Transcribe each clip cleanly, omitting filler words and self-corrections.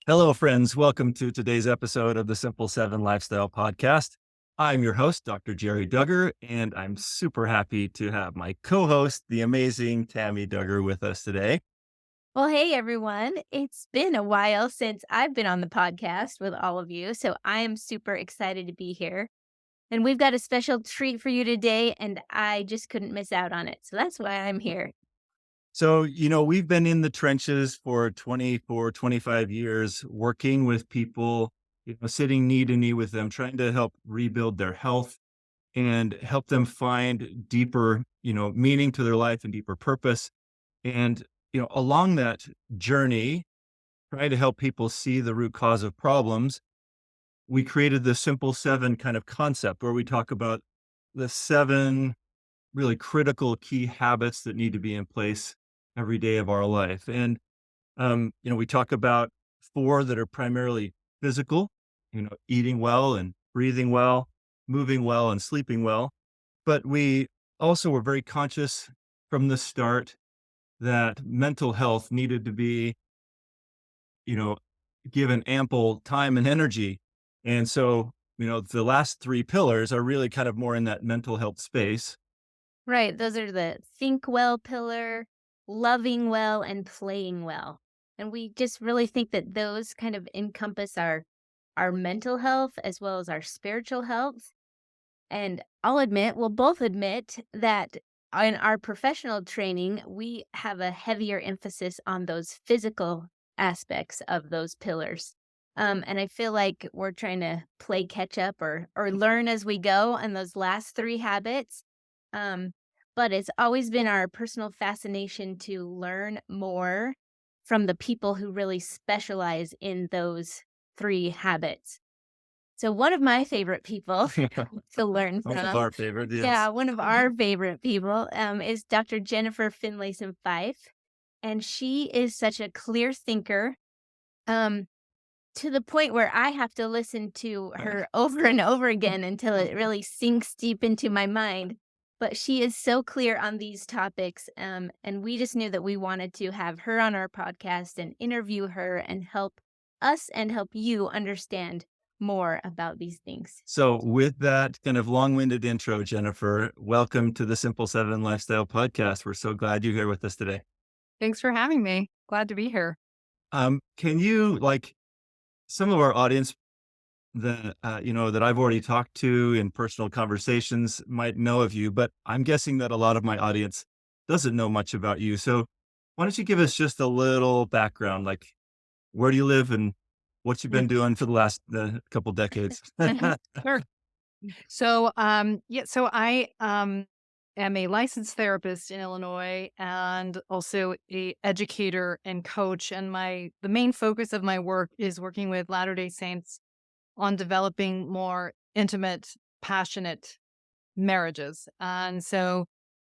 Hello, friends. Welcome to today's episode of the Simple 7 Lifestyle Podcast. I'm your host, Dr. Jerry Duggar, and I'm super happy to have my co-host, the amazing Tammy Duggar, with us today. Well, hey everyone. It's been a while since I've been on the podcast with all of you, so I am super excited to be here. And we've got a special treat for you today, and I just couldn't miss out on it. So that's why I'm here. So, we've been in the trenches for 24, 25 years, working with people, sitting knee to knee with them, trying to help rebuild their health and help them find deeper, meaning to their life and deeper purpose. And, along that journey, try to help people see the root cause of problems. We created the Simple 7 kind of concept where we talk about the 7 really critical key habits that need to be in place every day of our life. And, we talk about 4 that are primarily physical, eating well and breathing well, moving well and sleeping well. But we also were very conscious from the start that mental health needed to be, you know, given ample time and energy. And so, the last 3 pillars are really kind of more in that mental health space. Right. Those are the think well pillar, loving well, and playing well. And we just really think that those kind of encompass our mental health as well as our spiritual health. And we'll both admit that in our professional training, we have a heavier emphasis on those physical aspects of those pillars. And I feel like we're trying to play catch up or learn as we go on those last 3 habits. Um, but it's always been our personal fascination to learn more from the people who really specialize in those 3 habits. So one of my favorite people to learn One of from, our favorite, yeah, yes. one of our favorite people, is Dr. Jennifer Finlayson-Fife, and she is such a clear thinker, um, to the point where I have to listen to her over and over again until it really sinks deep into my mind. But she is so clear on these topics, and we just knew that we wanted to have her on our podcast and interview her and help us and help you understand more about these things. So with that kind of long-winded intro, Jennifer, welcome to the Simple 7 Lifestyle Podcast. We're so glad you're here with us today. Thanks for having me. Glad to be here. Can you, like some of our audience that, that I've already talked to in personal conversations might know of you, but I'm guessing that a lot of my audience doesn't know much about you. So why don't you give us just a little background, like where do you live and what you've been doing for the last couple decades? Sure. So I am a licensed therapist in Illinois and also a educator and coach. And the main focus of my work is working with Latter-day Saints on developing more intimate, passionate marriages. And so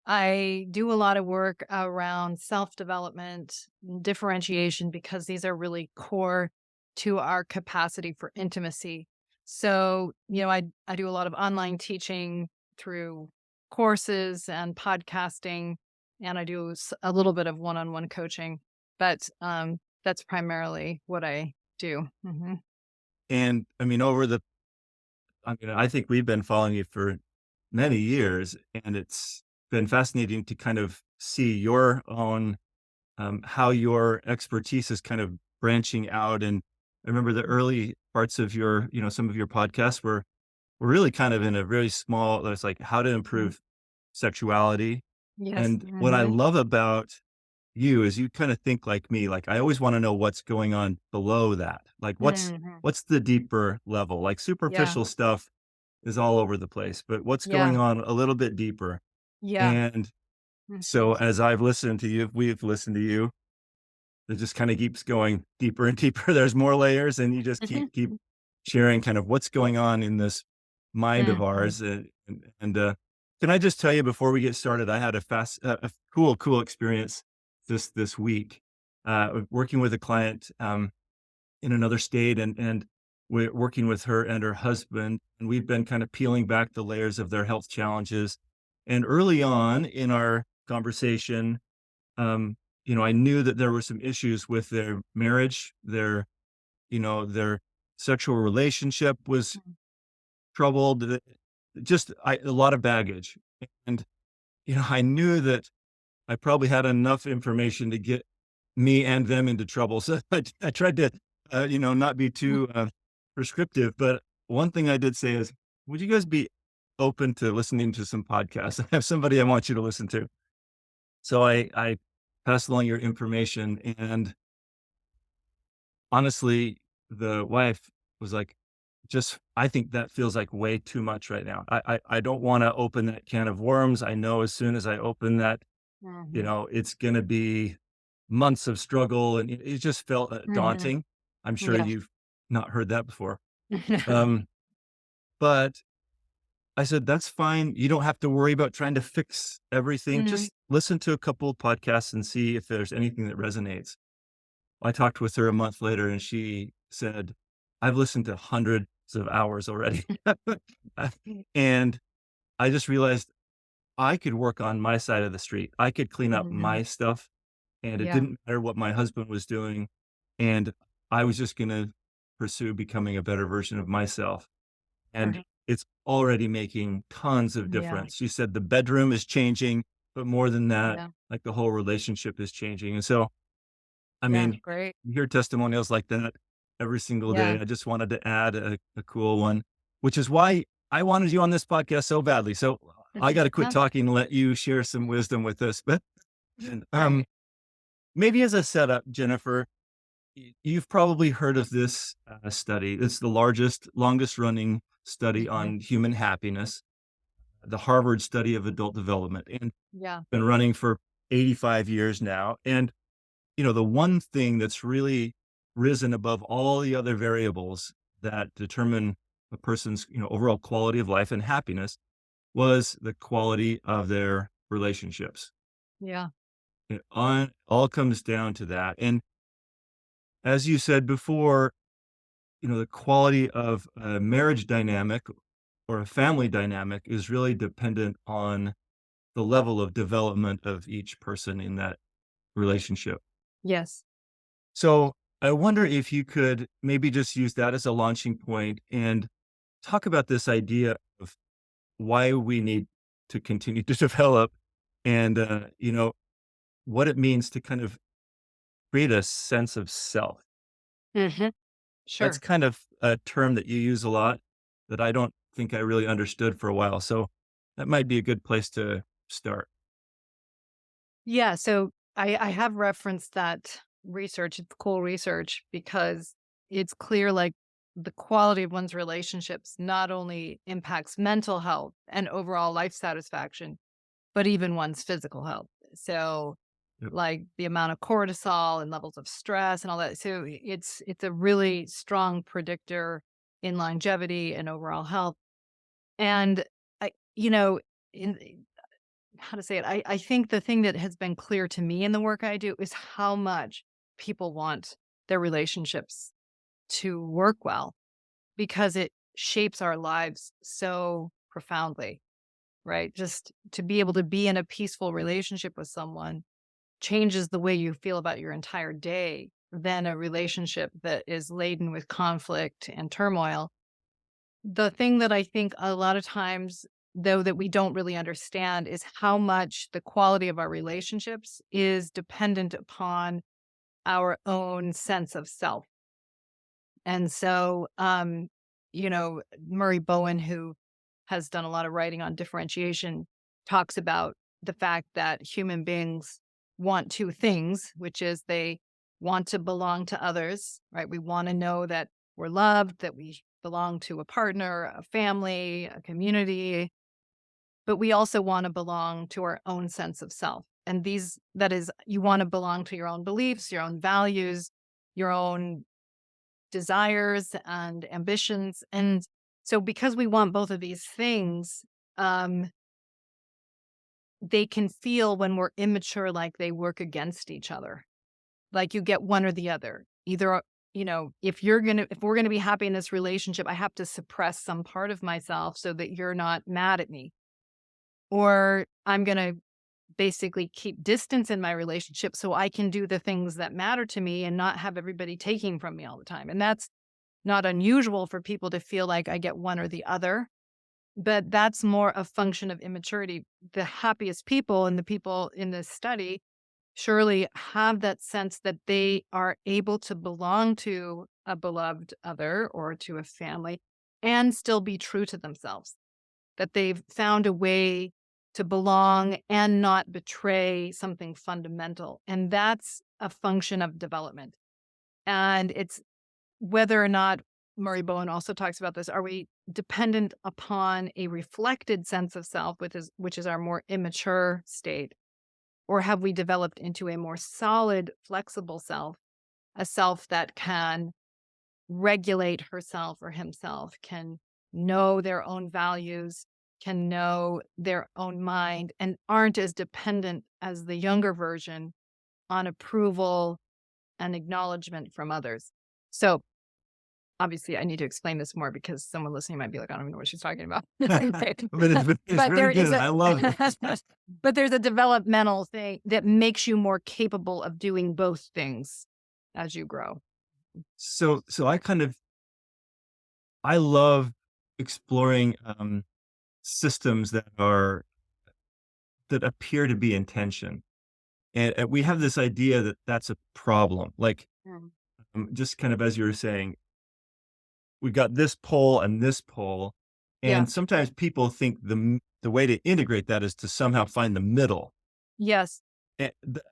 I do a lot of work around self-development, differentiation, because these are really core to our capacity for intimacy. So, I do a lot of online teaching through courses and podcasting, and I do a little bit of one-on-one coaching, but that's primarily what I do. Mm-hmm. And I mean, I think we've been following you for many years, and it's been fascinating to kind of see your own, how your expertise is kind of branching out. And I remember the early parts of some of your podcasts were really kind of in a very small, it's like how to improve sexuality. Yes. And what I Mm-hmm. love about you is you kind of think like me, like I always want to know what's going on below that. Like Mm-hmm. what's the deeper level? Like Yeah. superficial stuff is all over the place, but what's Yeah. going on a little bit deeper? Yeah. And Mhm. so as we've listened to you, it just kind of keeps going deeper and deeper. There's more layers and you just keep sharing kind of what's going on in this mind of Mhm. ours. Can I just tell you before we get started, I had a cool experience this week, working with a client, in another state and we're working with her and her husband. And we've been kind of peeling back the layers of their health challenges. And early on in our conversation, um, I knew that there were some issues with their marriage, their sexual relationship was Mm. troubled, a lot of baggage. And, I knew that I probably had enough information to get me and them into trouble. So I tried to, not be too prescriptive. But one thing I did say is, would you guys be open to listening to some podcasts? I have somebody I want you to listen to. So I passed along your information, and honestly, the wife was like, just I think that feels like way too much right now. I don't want to open that can of worms. I know as soon as I open that, Mhm. it's going to be months of struggle, and it just felt Mhm. daunting. I'm sure Yeah. you've not heard that before. Um, but I said, that's fine. You don't have to worry about trying to fix everything. Mhm. Just listen to a couple of podcasts and see if there's anything that resonates. I talked with her a month later and she said, I've listened to hundreds of hours already. And I just realized I could work on my side of the street. I could clean up Mhm. my stuff, and it Yeah. didn't matter what my husband was doing. And I was just going to pursue becoming a better version of myself. And Mhm. it's already making tons of Yeah. difference. She said the bedroom is changing, but more than that, Yeah. like the whole relationship is changing. And so, I Yeah. mean, Great. you hear testimonials like that every single day. Yeah. I just wanted to add a cool one, which is why I wanted you on this podcast so badly. So I got to quit Yeah. talking and let you share some wisdom with us. But um, Great. maybe as a setup, Jennifer, you've probably heard of this study. It's the longest running study Mhm. on human happiness, the Harvard study of adult development, and Yeah. been running for 85 years now. And the one thing that's really risen above all the other variables that determine a person's, overall quality of life and happiness was the quality of their relationships. Yeah. All comes down to that. And as you said before, the quality of a marriage dynamic or a family dynamic is really dependent on the level of development of each person in that relationship. Yes. So I wonder if you could maybe just use that as a launching point and talk about this idea of why we need to continue to develop and, what it means to kind of create a sense of self. Mhm. That's Sure. kind of a term that you use a lot that I don't think I really understood for a while. So that might be a good place to start. Yeah. So I have referenced that research. It's cool research because it's clear like the quality of one's relationships not only impacts mental health and overall life satisfaction, but even one's physical health. So Yep. like the amount of cortisol and levels of stress and all that. So it's a really strong predictor in longevity and overall health. And I, in how to say it, I think the thing that has been clear to me in the work I do is how much people want their relationships to work well because it shapes our lives so profoundly, right? Just to be able to be in a peaceful relationship with someone changes the way you feel about your entire day than a relationship that is laden with conflict and turmoil. The thing that I think a lot of times, though, that we don't really understand is how much the quality of our relationships is dependent upon our own sense of self. And so, Murray Bowen, who has done a lot of writing on differentiation, talks about the fact that human beings want two things, which is they want to belong to others, right? We want to know that we're loved, that we belong to a partner, a family, a community, but we also want to belong to our own sense of self. And that is, you want to belong to your own beliefs, your own values, your own desires and ambitions. And so because we want both of these things, um, they can feel when we're immature like they work against each other. Like you get one or the other. Either, if we're gonna be happy in this relationship, I have to suppress some part of myself so that you're not mad at me. or I'm going to basically keep distance in my relationship so I can do the things that matter to me and not have everybody taking from me all the time. And that's not unusual for people to feel like I get one or the other, but that's more a function of immaturity. The happiest people and the people in this study surely have that sense that they are able to belong to a beloved other or to a family and still be true to themselves, that they've found a way to belong and not betray something fundamental. And that's a function of development. And it's whether or not Murray Bowen also talks about this, are we dependent upon a reflected sense of self, which is our more immature state, or have we developed into a more solid, flexible self, a self that can regulate herself or himself, can know their own values, can know their own mind, and aren't as dependent as the younger version on approval and acknowledgement from others. So obviously, I need to explain this more because someone listening might be like, I don't even know what she's talking about. Right. But it's But really there is good. I love it. but there's a developmental thing that makes you more capable of doing both things as you grow. So I love exploring, systems that appear to be in tension, and we have this idea that that's a problem, like, Mm. just kind of as you were saying, we got this pole, Yeah. and sometimes people think the way to integrate that is to somehow find the middle. Yes.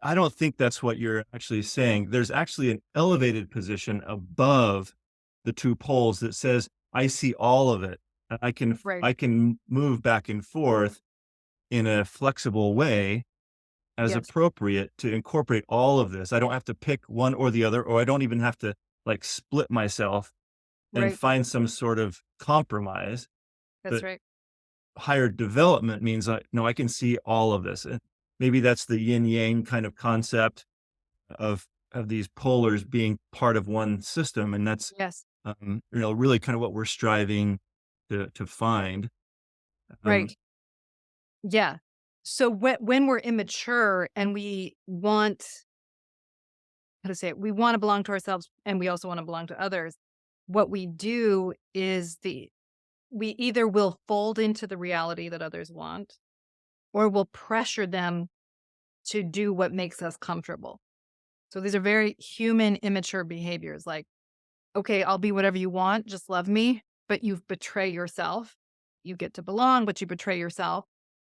I don't think that's what you're actually saying. There's actually an elevated position above the 2 poles that says, "I see all of it, and Right. I can move back and forth in a flexible way as Yes. appropriate to incorporate all of this. I don't have to pick one or the other, or I don't even have to, like, split myself and Right. find some sort of compromise." That's But right. higher development means no, I can see all of this. And maybe that's the yin yang kind of concept of these polars being part of one system, and that's Yes. really kind of what we're striving to find. Um, Right. Yeah. So when we're immature and we want, how to say it, we want to belong to ourselves and we also want to belong to others. What we do is we either will fold into the reality that others want or we'll pressure them to do what makes us comfortable. So these are very human, immature behaviors like, okay, I'll be whatever you want, just love me, but you betray yourself. You get to belong, but you betray yourself.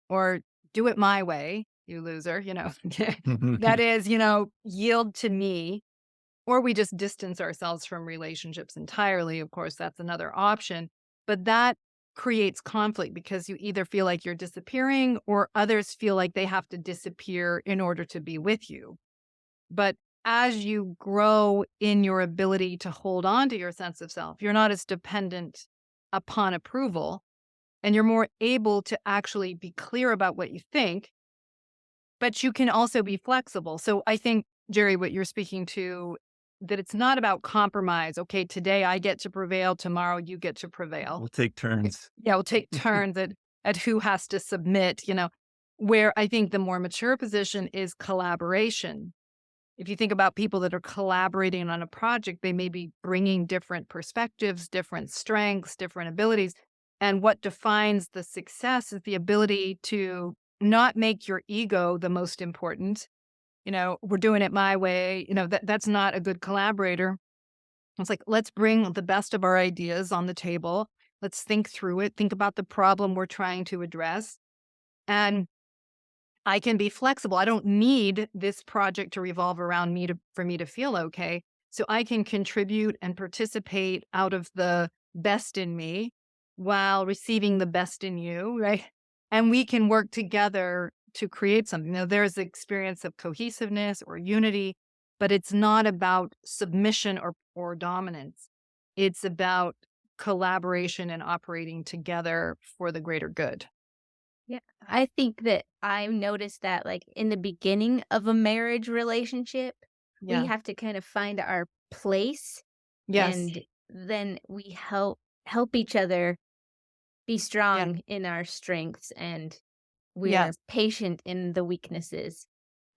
Or do it my way, you loser, that is, yield to me. Or we just distance ourselves from relationships entirely. Of course, that's another option. But that creates conflict because you either feel like you're disappearing or others feel like they have to disappear in order to be with you. But as you grow in your ability to hold on to your sense of self, you're not as dependent upon approval and you're more able to actually be clear about what you think, but you can also be flexible. So I think, Jerry, what you're speaking to, that it's not about compromise. Okay, today I get to prevail, tomorrow you get to prevail. we'll take turns. Yeah, we'll take turns at who has to submit, where I think the more mature position is collaboration. If you think about people that are collaborating on a project, they may be bringing different perspectives, different strengths, different abilities. And what defines the success is the ability to not make your ego the most important. We're doing it my way. That's not a good collaborator. It's like, let's bring the best of our ideas on the table. Let's think through it, think about the problem we're trying to address. And I can be flexible. I don't need this project to revolve around me for me to feel okay. So I can contribute and participate out of the best in me while receiving the best in you, right? And we can work together to create something. Now, there's the experience of cohesiveness or unity, but it's not about submission or dominance. It's about collaboration and operating together for the greater good. Yeah, I think that I've noticed that, like, in the beginning of a marriage relationship, we Yeah. have to kind of find our place, Yes. and then we help each other be Yeah. strong in our strengths, and We're Yes. patient in the weaknesses.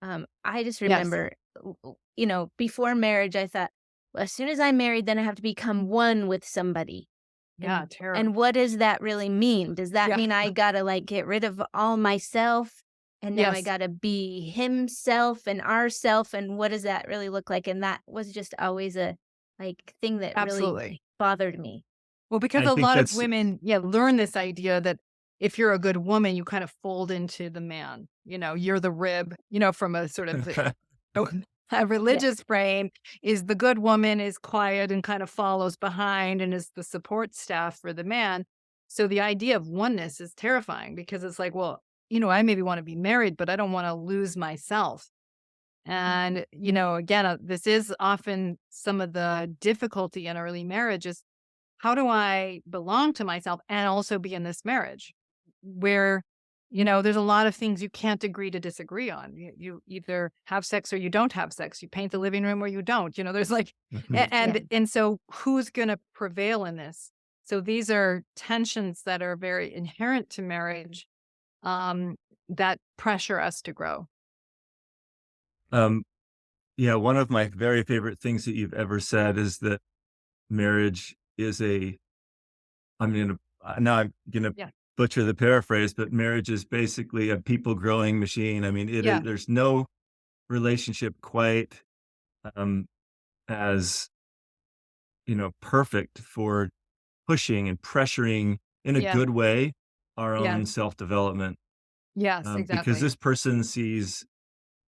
I just Yes. remember, before marriage, I thought, well, as soon as I'm married, then I have to become one with somebody. Yeah. And Terrible. what does that really mean? Does that Yeah. mean I gotta like get rid of all myself and now I Yes. gotta be himself and ourself? And what does that really look like? And that was just always a like thing that really Absolutely. bothered me. Well, because I a think lot of that's women, yeah, learn this idea that if you're a good woman, you kind of fold into the man. You're the rib, from a sort of a a Yeah. religious frame is the good woman is quiet and kind of follows behind and is the support staff for the man. So the idea of oneness is terrifying because it's like, well, I maybe want to be married, but I don't want to lose myself. And, again, this is often some of the difficulty in early marriage is how do I belong to myself and also be in this marriage where, there's a lot of things you can't agree to disagree on. You either have sex or you don't have sex. You paint the living room or you don't. There's like, Yeah. and so who's going to prevail in this? So these are tensions that are very inherent to marriage um, that pressure us to grow. um, yeah, one of my very favorite things that you've ever said is that marriage is a now I'm gonna Yeah. butcher the paraphrase, but marriage is basically a people growing machine. I mean, it is Yeah. there's no relationship quite, um, as, perfect for pushing and pressuring in a Yeah. good way our Yeah. own self-development, Yes, because exactly. this person sees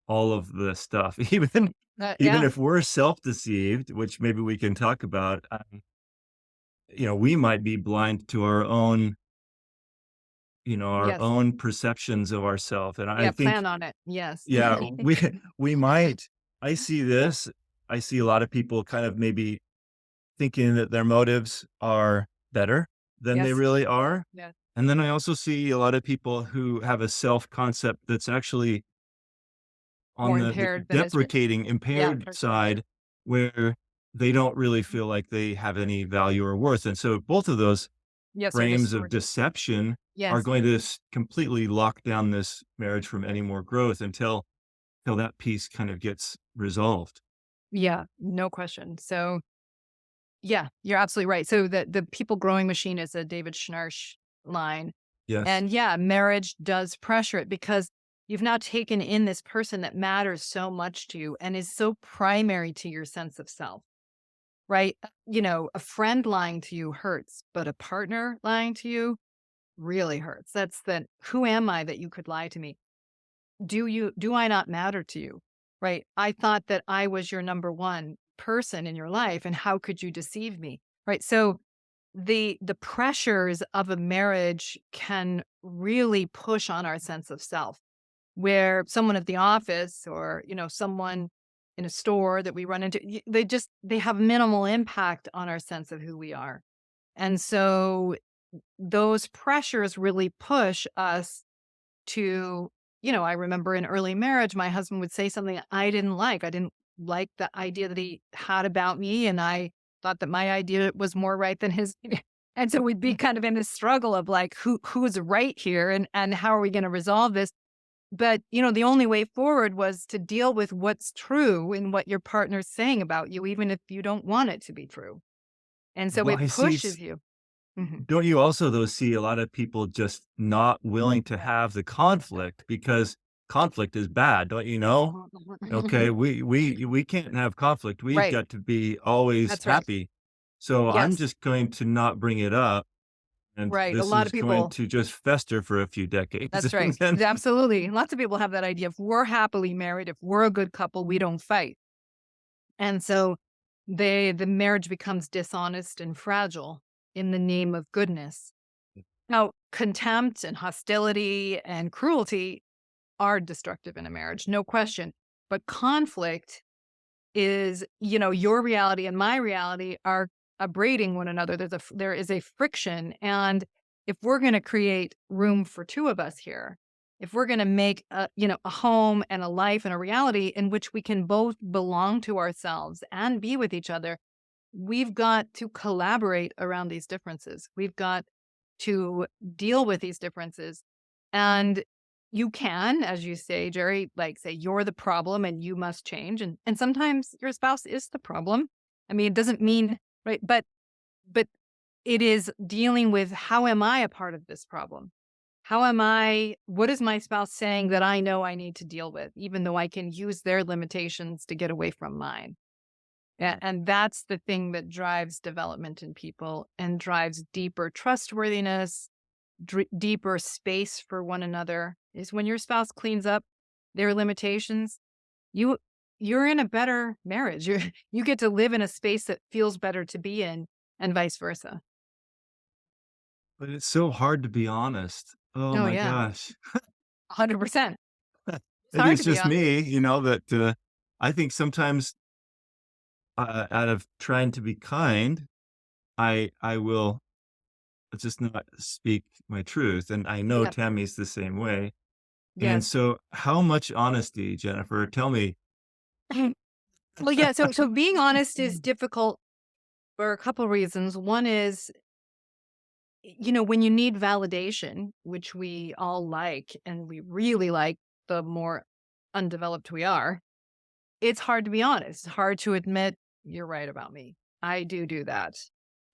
all of the stuff. Even Yeah. if we're self-deceived, which maybe we can talk about, we might be blind to our Yes. own perceptions of ourself, and I Yeah, think, plan on it. Yes. yeah, we might I see this. I see a lot of people kind of maybe thinking that their motives are better than they Yes. really are, Yeah. and then I also see a lot of people who have a self-concept that's actually on More the impaired than is written. deprecating, Yeah, impaired for sure. side, where they don't really feel like they have any value or worth, and so both of those Yes, are frames of distorted. deception are Yes. going to completely lock down this marriage from any more growth until that piece kind of gets resolved. Yeah, no question. So, yeah, you're absolutely right. So the people growing machine is a David Schnarch line. Yes. And yeah, marriage does pressure it because you've now taken in this person that matters so much to you and is so primary to your sense of self, right? A friend lying to you hurts, but a partner lying to you really hurts. That's that who am I that you could lie to me? Do I not matter to you? Right? I thought that I was your number one person in your life and how could you deceive me? Right? So the pressures of a marriage can really push on our sense of self. Where someone at the office or, someone in a store that we run into, they have minimal impact on our sense of who we are. And so those pressures really push us to, I remember in early marriage, my husband would say something I didn't like. I didn't like the idea that he had about me. And I thought that my idea was more right than his. And so we'd be kind of in this struggle of like, who's right here and how are we going to resolve this? But, the only way forward was to deal with what's true in what your partner's saying about you, even if you don't want it to be true. And so Well, it I see pushes you. Mhm. don't you also, though, see a lot of people just not willing to have the conflict because conflict is bad, don't you know? Okay, we can't have conflict. We've Right. got to be always That's right. happy. So I'm Yes. just going to not bring it up, and Right. A this lot is of going people. to just fester for a few decades, That's right. and then Absolutely. Lots of people have that idea. If we're happily married, if we're a good couple, we don't fight. And so the marriage becomes dishonest and fragile in the name of goodness. Now, contempt and hostility and cruelty are destructive in a marriage, no question. But conflict is, your reality and my reality are abrading one another. There is a friction. And if we're going to create room for two of us here, if we're going to make a home and a life and a reality in which we can both belong to ourselves and be with each other, we've got to collaborate around these differences. We've got to deal with these differences. And you can, as you say, Jerry, like say you're the problem and you must change. And sometimes your spouse is the problem. I mean, it doesn't mean right, but it is dealing with how am I a part of this problem? How am I, what is my spouse saying that I know I need to deal with, even though I can use their limitations to get away from mine? And that's the thing that drives development in people and drives deeper trustworthiness, deeper space for one another is when your spouse cleans up their limitations, you you're in a better marriage. You get to live in a space that feels better to be in and vice versa. But it's so hard to be honest. Oh Oh my yeah. gosh. 100%. It's Maybe hard it's to be just honest. me, that, I think sometimes, out of trying to be kind, I will just not speak my truth, and I know Yeah. Tammy's the same way. And Yes. so how much honesty, Jennifer? Tell me. Well, yeah, so being honest is difficult for a couple reasons. One is, when you need validation, which we all like and we really like the more undeveloped we are, it's hard to be honest. It's hard to admit you're right about me. I do that.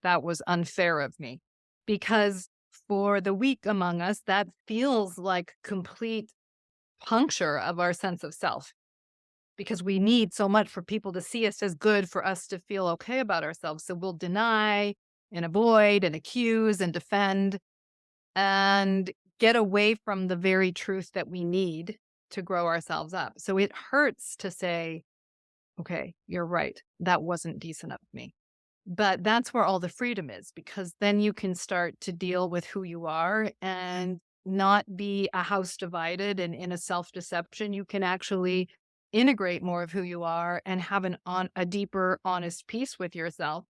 That was unfair of me. Because for the weak among us, that feels like complete puncture of our sense of self because we need so much for people to see us as good for us to feel okay about ourselves. So we'll deny and avoid and accuse and defend and get away from the very truth that we need to grow ourselves up. So it hurts to say, okay, you're right. That wasn't decent of me. But that's where all the freedom is because then you can start to deal with who you are and not be a house divided and in a self deception. You can actually integrate more of who you are and have a deeper, honest peace with yourself,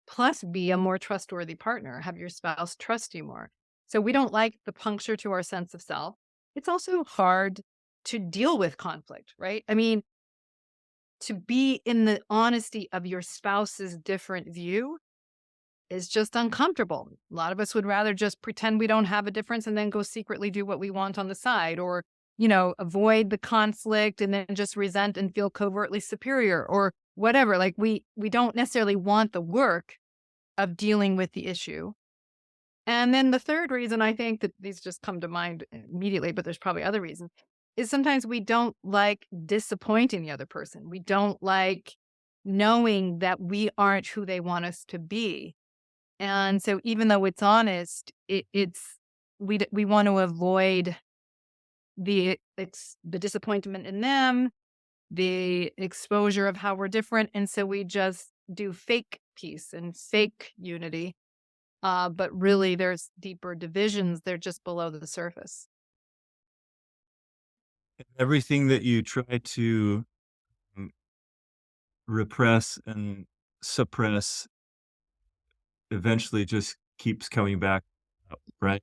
plus be a more trustworthy partner, have your spouse trust you more. So we don't like the puncture to our sense of self. It's also hard to deal with conflict, right? I mean, to be in the honesty of your spouse's different view is just uncomfortable. A lot of us would rather just pretend we don't have a difference and then go secretly do what we want on the side or, avoid the conflict and then just resent and feel covertly superior or whatever. Like we don't necessarily want the work of dealing with the issue. And then the third reason I think that these just come to mind immediately, but there's probably other reasons, is sometimes we don't like disappointing the other person. We don't like knowing that we aren't who they want us to be. And so even though it's honest, we want to avoid the disappointment in them, the exposure of how we're different, and so we just do fake peace and fake unity. But really, there's deeper divisions. They're just below the surface. Everything that you try to, mm, repress and suppress eventually just keeps coming back up, right?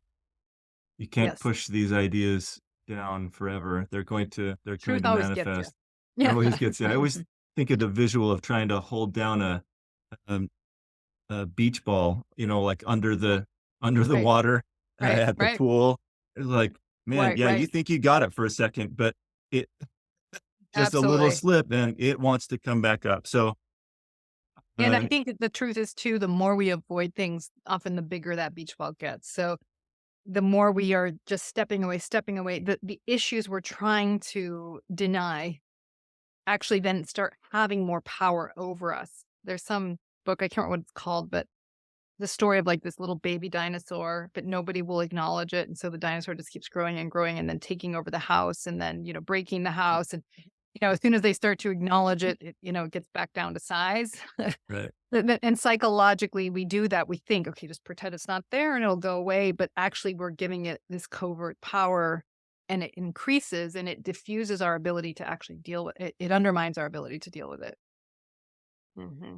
You can't Yes, push these ideas down forever. They're going truth to always gets you. manifest. It Yeah, always gets I always think of the visual of trying to hold down um, a beach ball, like under the right, water right, at the right, pool. It's like, man, right, yeah, you right. think you got it for a second, but it just a little Absolutely. slip and it wants to come back up. So, And I uh, think that the truth is too, the more we avoid things, often the bigger that beach ball gets. So the more we are just stepping away, the issues we're trying to deny actually then start having more power over us. There's some book, I can't remember what it's called, but the story of like this little baby dinosaur, but nobody will acknowledge it. And so the dinosaur just keeps growing and growing and then taking over the house and then, breaking the house. And, as soon as they start to acknowledge it, it gets back down to size. right. And psychologically, we do that. We think, okay, just pretend it's not there and it'll go away. But actually, we're giving it this covert power and it increases and it diffuses our ability to actually deal with it. It undermines our ability to deal with it. Hmm.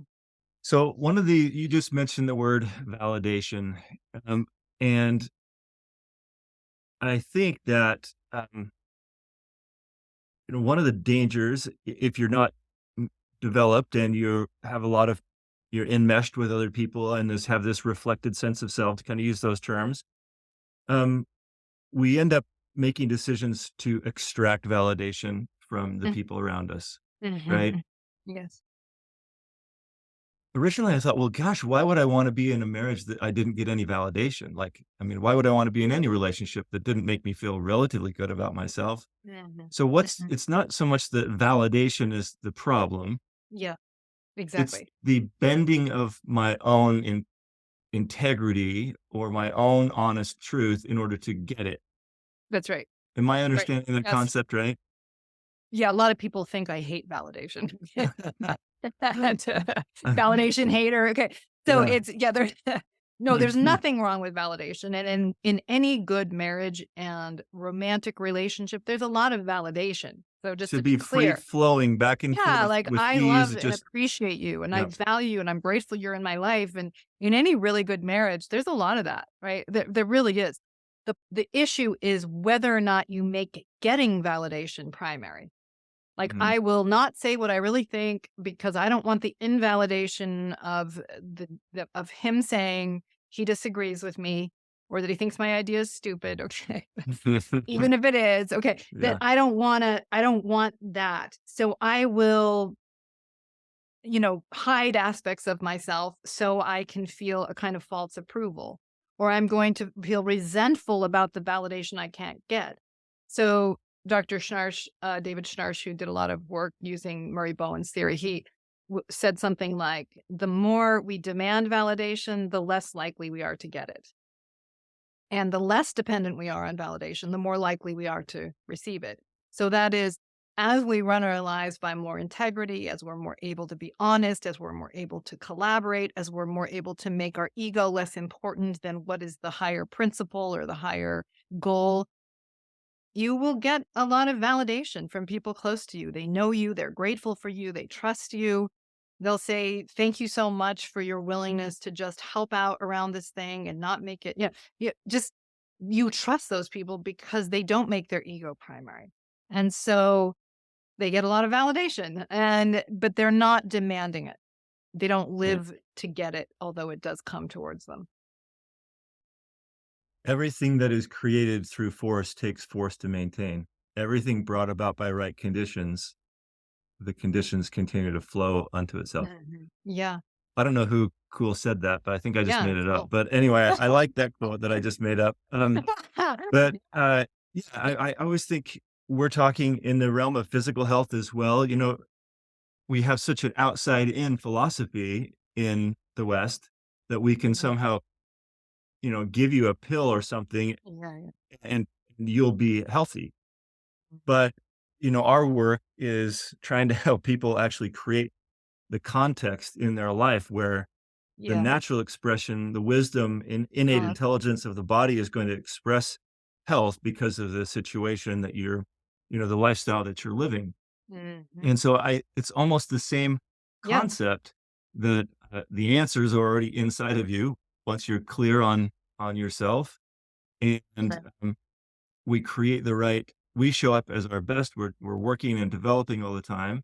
So you just mentioned the word validation, um, and I think that, one of the dangers if you're not developed and you're enmeshed with other people and have this reflected sense of self to kind of use those terms, um, we end up making decisions to extract validation from the Mm, people around us, right? mhm. Yes. Originally, I thought, well, gosh, why would I want to be in a marriage that I didn't get any validation? Like, I mean, why would I want to be in any relationship that didn't make me feel relatively good about myself? Mhm. So Mhm. it's not so much that validation is the problem. Yeah, It's exactly. the bending of my own integrity or my own honest truth in order to get it. That's right. Am I Right. understanding the Yes. concept right? Yeah, a lot of people think I hate validation. Validation hater. Okay. So Yeah, it's yeah, there's no, there's nothing wrong with validation. And in any good marriage and romantic relationship, there's a lot of validation. So just to should be be free clear, flowing back and yeah, forth like with I ease, love and just appreciate you and I yeah, value you and I'm grateful you're in my life. And in any really good marriage, there's a lot of that, right? There really is. The issue is whether or not you make getting validation primary. Like, mhm. I will not say what I really think because I don't want the invalidation of of him saying he disagrees with me or that he thinks my idea is stupid, okay? Even if it is, okay, that Yeah, I don't want that. So I will, hide aspects of myself so I can feel a kind of false approval, or I'm going to feel resentful about the validation I can't get. So Dr. Schnarch, David Schnarch, who did a lot of work using Murray Bowen's theory, he said something like, the more we demand validation, the less likely we are to get it. And the less dependent we are on validation, the more likely we are to receive it. So that is, as we run our lives by more integrity, as we're more able to be honest, as we're more able to collaborate, as we're more able to make our ego less important than what is the higher principle or the higher goal, you will get a lot of validation from people close to you. They know you, they're grateful for you, they trust you. They'll say, "Thank you so much for your willingness to just help out around this thing and not make it." Yeah, yeah, just you trust those people because they don't make their ego primary. And so they get a lot of validation but they're not demanding it. They don't right. live to get it, although it does come towards them. Everything that is created through force takes force to maintain. Everything brought about by right conditions, the conditions continue to flow unto itself. Mhm. Yeah. I don't know who cool said that, but I think I just Yeah, made it's it up. cool. But anyway, I like that quote that I just made up. But yeah, I always think we're talking in the realm of physical health as well. You know, we have such an outside in philosophy in the West that we can Mhm. somehow, you know, give you a pill or something Yeah, yeah. and you'll be healthy. But, you know, our work is trying to help people actually create the context in their life where the Yeah. natural expression, the wisdom and innate Uh, intelligence of the body is going to express health because of the situation that you're, you know, the lifestyle that you're living. mhm. And so it's almost the same Yeah. concept that the answers are already inside of you once you're clear on yourself, and Right. we create the right. We show up as our best. We're working and developing all the time,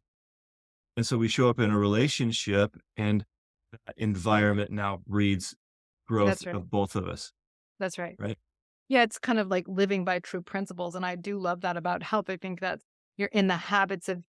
and so we show up in a relationship, and that environment now breeds growth That's right. of both of us, That's right. right? Yeah, it's kind of like living by true principles, and I do love that about health. I think that you're in the habits of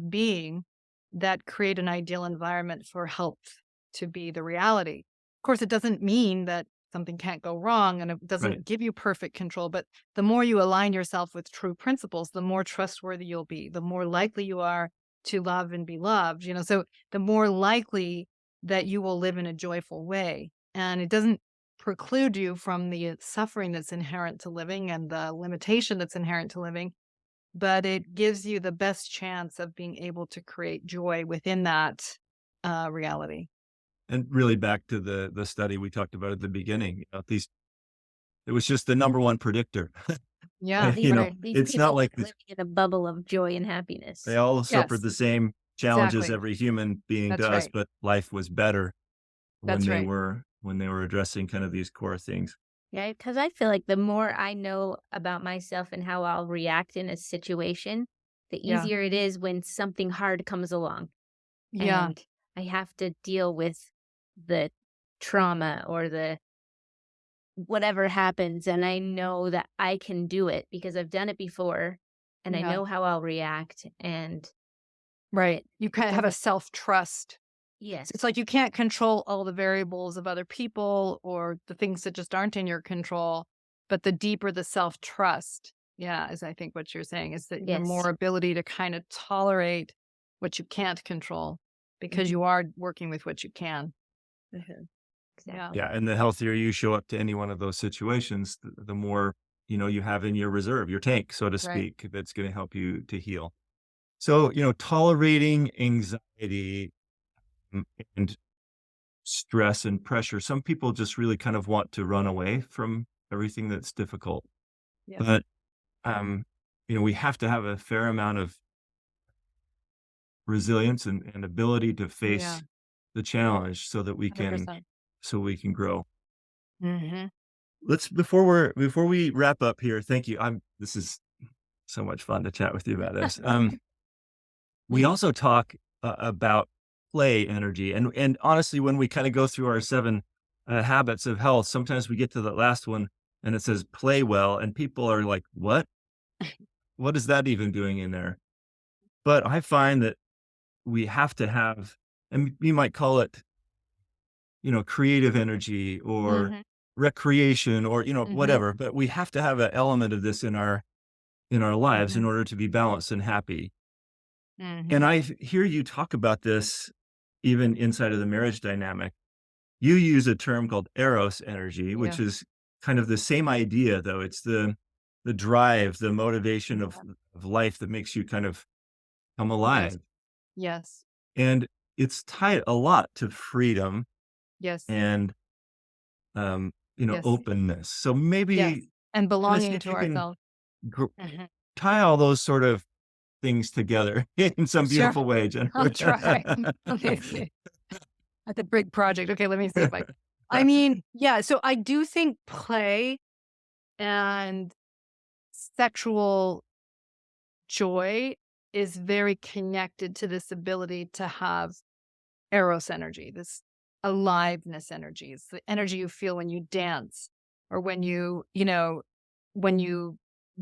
being that create an ideal environment for health to be the reality. Of course, it doesn't mean that something can't go wrong and it Right. doesn't give you perfect control, but the more you align yourself with true principles, the more trustworthy you'll be, the more likely you are to love and be loved, so the more likely that you will live in a joyful way. And it doesn't preclude you from the suffering that's inherent to living and the limitation that's inherent to living, but it gives you the best chance of being able to create joy within that reality. And really back to the study we talked about at the beginning, you know, these it was just the number one predictor. Yeah, You know, right. These it's not people like are living in a bubble of joy and they happiness. all suffered Yes, the same challenges exactly. every human being That's does, right. but life was better That's right. when they were addressing kind of these core things. Yeah, because I feel like the more I know about myself and how I'll react in a situation, the Yeah. easier it is when something hard comes along Yeah. and I have to deal with the trauma or the whatever happens, and I know that I can do it because I've done it before and I Yeah. know how I'll react, and Right. it You it kind of have a doesn't. self-trust. It's Yes. like you can't control all the variables of other people or the things that just aren't in your control, but the deeper the self-trust, yeah, is I think what you're saying is that the Yes. more ability to kind of tolerate what you can't control because Mhm. you are working with what you can. Mhm. Yeah. Exactly. Yeah, and the healthier you show up to any one of those situations, the more, you have in your reserve, your tank, so to Right. speak, that's gonna help you to heal. So, tolerating anxiety, mm, and stress and pressure, some people just really kind of want to run away from everything that's difficult. Yes. But, um, we have to have a fair amount of resilience and ability to Yeah. face the challenge so that we can 100%. grow. Mhm. Let's before we wrap up here, thank you. This is so much fun to chat with you about this. We also talk about play energy, and honestly, when we kind of go through our 7 habits of health, sometimes we get to the last one and it says play well, and people are like, "What? What is that even doing in there?" But I find that we have to have, and you might call it, creative energy or Mhm. recreation or, Mhm. whatever, but we have to have an element of this in our lives Mhm. in order to be balanced and happy. And Mhm. I hear you talk about this even inside of the marriage dynamic. You use a term called eros energy, which Yeah. is kind of the same idea, though. It's the drive, the motivation Yeah. of life that makes you kind of come Yes. alive. Yes. And it's tied a lot to freedom Yes. and Yes. openness. So Yes. maybe And kind of see belonging if to you can ourselves. gr- Mhm. tie all those sort of things together in some Sure. beautiful way, I'll Jennifer. try. Let see. That's a big project. Okay, let me see if I mean, yeah, so I do think play and sexual joy is very connected to this ability to have eros energy, this aliveness energy. It's the energy you feel when you dance or when when you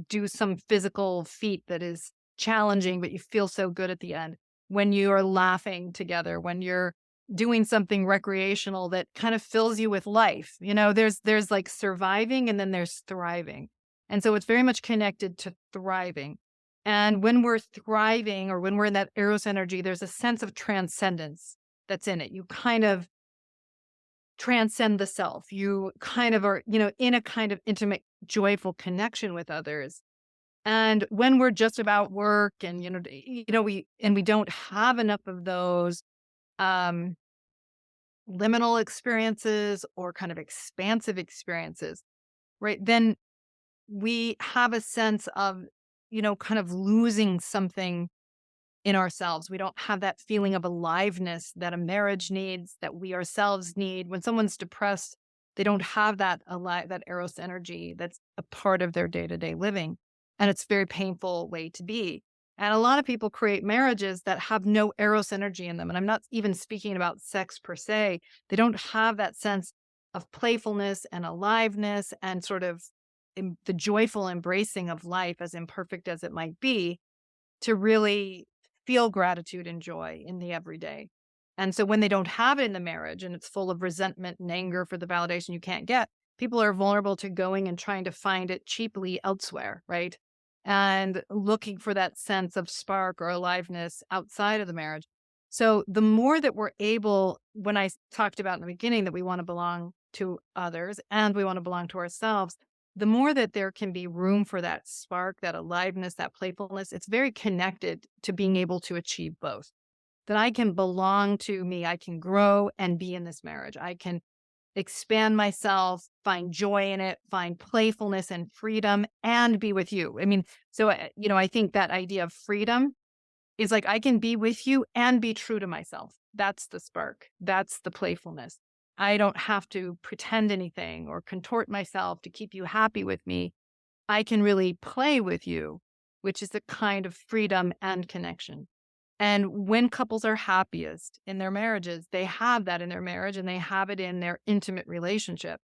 do some physical feat that is challenging, but you feel so good at the end. When you are laughing together, when you're doing something recreational that kind of fills you with life. There's like surviving and then there's thriving. And so it's very much connected to thriving. And when we're thriving or when we're in that eros energy, there's a sense of transcendence that's in it. You kind of transcend the self. You kind of are, in a kind of intimate, joyful connection with others. And when we're just about work and, we don't have enough of those um, liminal experiences or kind of expansive experiences, right? Then we have a sense of, kind of losing something in ourselves. We don't have that feeling of aliveness that a marriage needs, that we ourselves need. When someone's depressed, they don't have that eros energy that's a part of their day-to-day living. And it's a very painful way to be. And a lot of people create marriages that have no eros energy in them. And I'm not even speaking about sex per se. They don't have that sense of playfulness and aliveness and sort of the joyful embracing of life, as imperfect as it might be, to really feel gratitude and joy in the everyday. And so when they don't have it in the marriage and it's full of resentment and anger for the validation you can't get, people are vulnerable to going and trying to find it cheaply elsewhere, right? And looking for that sense of spark or aliveness outside of the marriage. So the more that we're able, when talked about in the beginning that we want to belong to others and we want to belong to ourselves, the more that there can be room for that spark, that aliveness, that playfulness, it's very connected to being able to achieve both. That I can belong to me, I can grow and be in this marriage. I can expand myself, find joy in it, find playfulness and freedom, and be with you. I mean, so, I think that idea of freedom is like I can be with you and be true to myself. That's the spark. That's the playfulness. I don't have to pretend anything or contort myself to keep you happy with me. I can really play with you, which is a kind of freedom and connection. And when couples are happiest in their marriages, they have that in their marriage and they have it in their intimate relationship.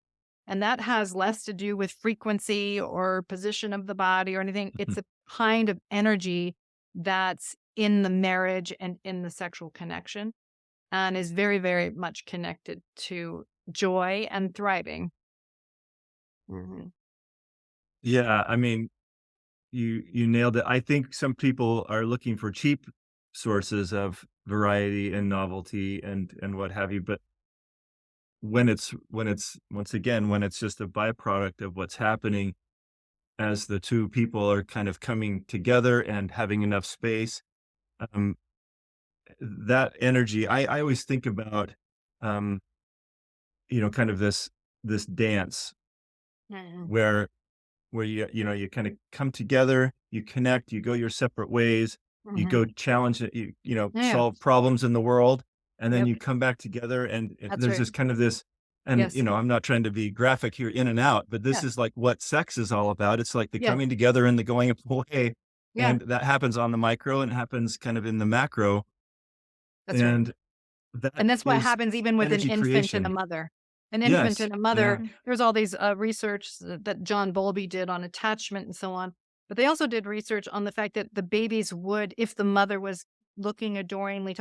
And that has less to do with frequency or position of the body or anything. It's a kind of energy that's in the marriage and in the sexual connection and is very, very much connected to joy and thriving. Mhm. Yeah, I mean, you nailed it. I think some people are looking for cheap sources of variety and novelty and what have you, but when it's once again, when it's just a byproduct of what's happening as the two people are kind of coming together and having enough space, um, that energy, I always think about, um, kind of this dance Mhm. where you kind of come together, you connect, you go your separate ways, you Mhm. go challenge it, Yeah. solve problems in the world, and then Yep. you come back together, and That's there's right. this kind of this, and Yes. I'm not trying to be graphic here, in and out, but this Yeah. is like what sex is all about. It's like the Yeah. coming together and the going away, Yeah. and that happens on the micro and it happens kind of in the macro, That's right. and that And that's what is happens even with an energy infant and a creation. mother. An infant Yes, and a mother, yeah. Mhm. there's all these research that John Bowlby did on attachment and so on. But they also did research on the fact that the babies would, if the mother was looking adoringly,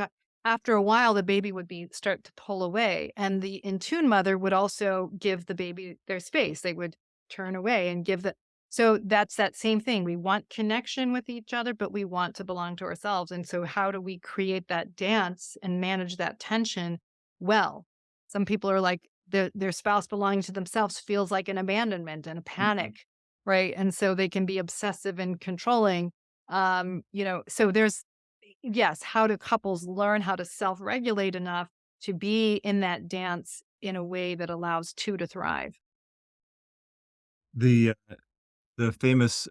after a while, the baby would be start to pull away. And the in tune mother would also give the baby their space. They would turn away and give the. So that's that same thing. We want connection with each other, but we want to belong to ourselves. And so, how do we create that dance and manage that tension well? Some people are like, their spouse belonging to themselves feels like an abandonment and a Mhm. panic, right? And so they can be obsessive and controlling. So there's yes, how do couples learn how to self-regulate enough to be in that dance in a way that allows two to thrive? The the famous,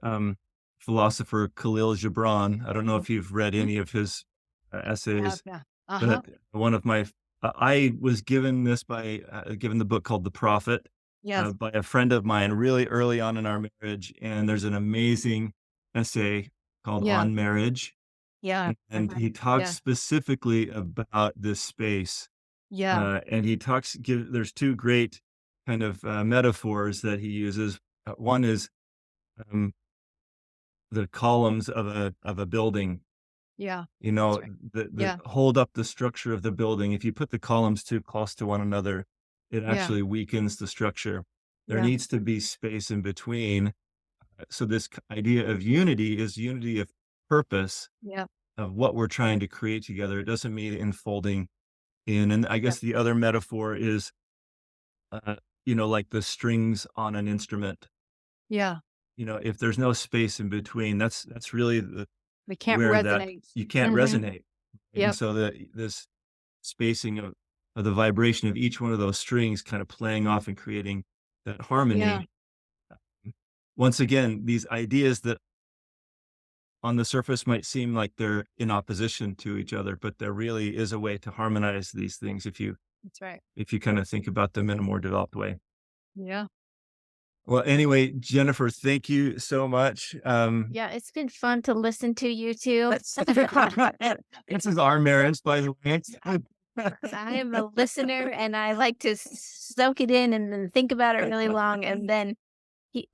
philosopher Khalil Gibran, I don't know if you've read Mhm. any of his, I have, essays, yeah. Uh-huh. but one of my I was given this by given the book called The Prophet, Yes. by a friend of mine really early on in our marriage, and there's an amazing essay called Yeah. On Marriage, Yeah. and he talks Yeah. specifically about this space, Yeah. and he talks there's 2 great kind of, metaphors that he uses. One is, um the columns of a building, Yeah. you That's know, right. that Yeah. hold up the structure of the building. If you put the columns too close to one another, it Yeah. actually weakens the structure. There Yeah. needs to be space in between. So this idea of unity is unity of purpose Yeah. of what we're trying to create together. It doesn't mean enfolding in. And I Yeah. guess the other metaphor is, uh, like the strings on an instrument. Yeah. If there's no space in between, that's really They can't where that resonate. you can't Hmm. resonate. And Yep. so this spacing of the vibration of each one of those strings kind of playing off and creating that Yeah. harmony. Once again, these ideas that on the surface might seem like they're in opposition to each other, but there really is a way to harmonize these things That's right. if you kind of think about them in a more developed way. Yeah. Well, anyway, Jennifer, thank you so much. Yeah, it's been fun to listen to you too. This is our marriage, by the way. I am a listener and I like to soak it in and then think about it really long. And then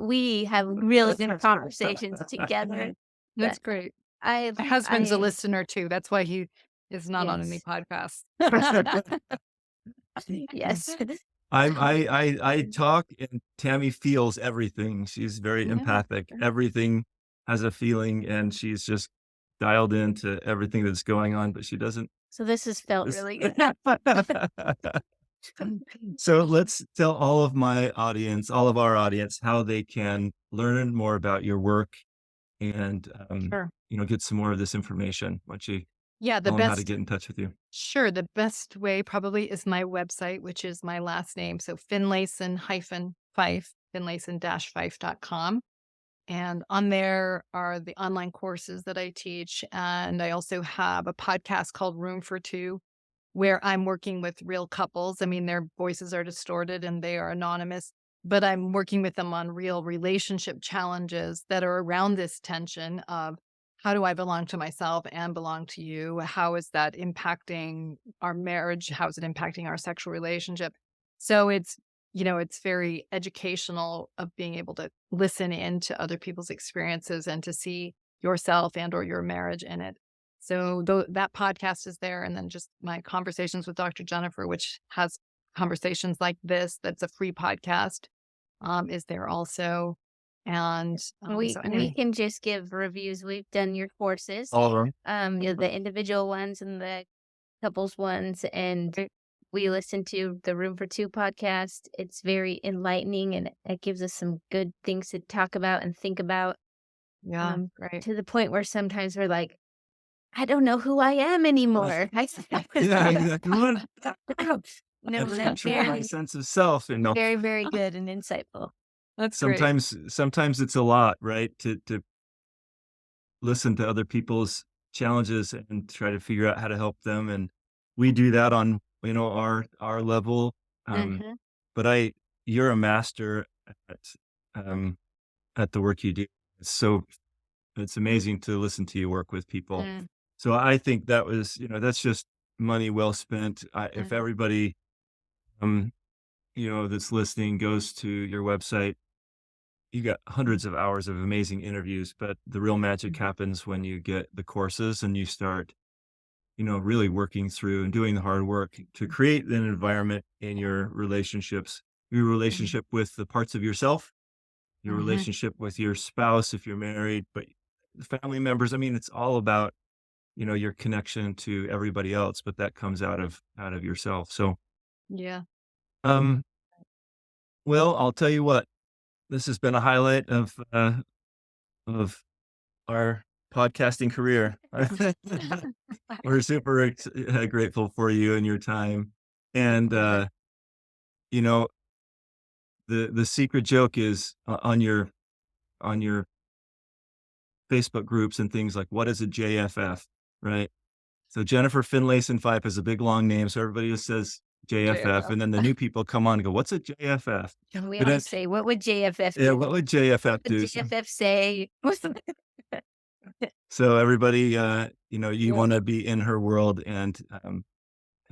we have really good conversations together. That's But great. I, My husband's a I, listener too. That's why he is not on any yes, podcasts. yes. I talk and Tammy feels everything. She's very Yeah. empathic. Everything has a feeling and she's just dialed into everything that's going on, but she doesn't So this has felt this really good. So let's tell all of our audience how they can learn more about your work and Sure. get some more of this information. Why don't you Yeah, the tell them how to best get in touch with you? sure, the best way probably is my website, which is my last name. So Finlayson-Fife, Finlayson-Fife.com. And on there are the online courses that I teach. And I also have a podcast called Room for Two, where I'm working with real couples. I mean, their voices are distorted and they are anonymous, but I'm working with them on real relationship challenges that are around this tension of how do I belong to myself and belong to you? How is that impacting our marriage? How is it impacting our sexual relationship? So it's it's very educational of being able to listen into other people's experiences and to see yourself and or your marriage in it. So that podcast is there. And then just my conversations with Dr. Jennifer, which has conversations like this, that's a free podcast, is there also. And We so we anyway, can just give reviews. We've done your courses, All of them. the individual ones and the couples ones, and great. we listen to the Room for Two podcast. It's very enlightening and it gives us some good things to talk about and think about. Yeah, right. To the point where sometimes we're like, I don't know who I am anymore. Yeah, exactly. What? No, I've that's controlled my very, sense of self, and no, very, very good and insightful. That's great. sometimes it's a lot, right? To listen to other people's challenges and try to figure out how to help them, and we do that on, our level. Um, Mhm. but you're a master at, um, at the work you do. It's amazing to listen to you work with people. Mm, So I think that's just money well spent. If mhm, everybody, um, that's listening goes to your website, you got hundreds of hours of amazing interviews, but the real magic happens when you get the courses and you start, really working through and doing the hard work to create an environment in your relationships, your Mhm. relationship with the parts of yourself, your Mhm. relationship with your spouse if you're married, but the family members. I mean, it's all about, your connection to everybody else, but that comes out of yourself. So, Yeah. um, well, I'll tell you what, this has been a highlight of our podcasting career. We're super grateful for you and your time. And, pleasure. you know, the secret joke is on your Facebook groups and things like, what is a JFF, right? So Jennifer Finlayson-Fife is a big long name, so everybody just says JFF, JFL. and then the new people come on and go, "What's a JFF?" And we And always then say, what would JFF yeah, do? what would JFF What would do? JFF say? So everybody, you Yeah. wanna be in her world, and,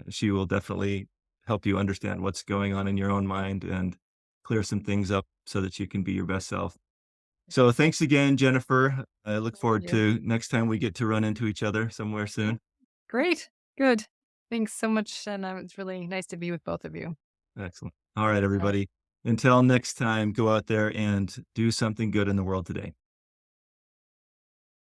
she will definitely help you understand what's going on in your own mind and clear some things up so that you can be your best self. So thanks again, Jennifer. I look Thank forward you. to next time we get to run into each other somewhere Yeah. soon. Great. Good. Thanks so much. And it's really nice to be with both of you. Excellent. All right, All right. everybody. Until next time, go out there and do something good in the world today.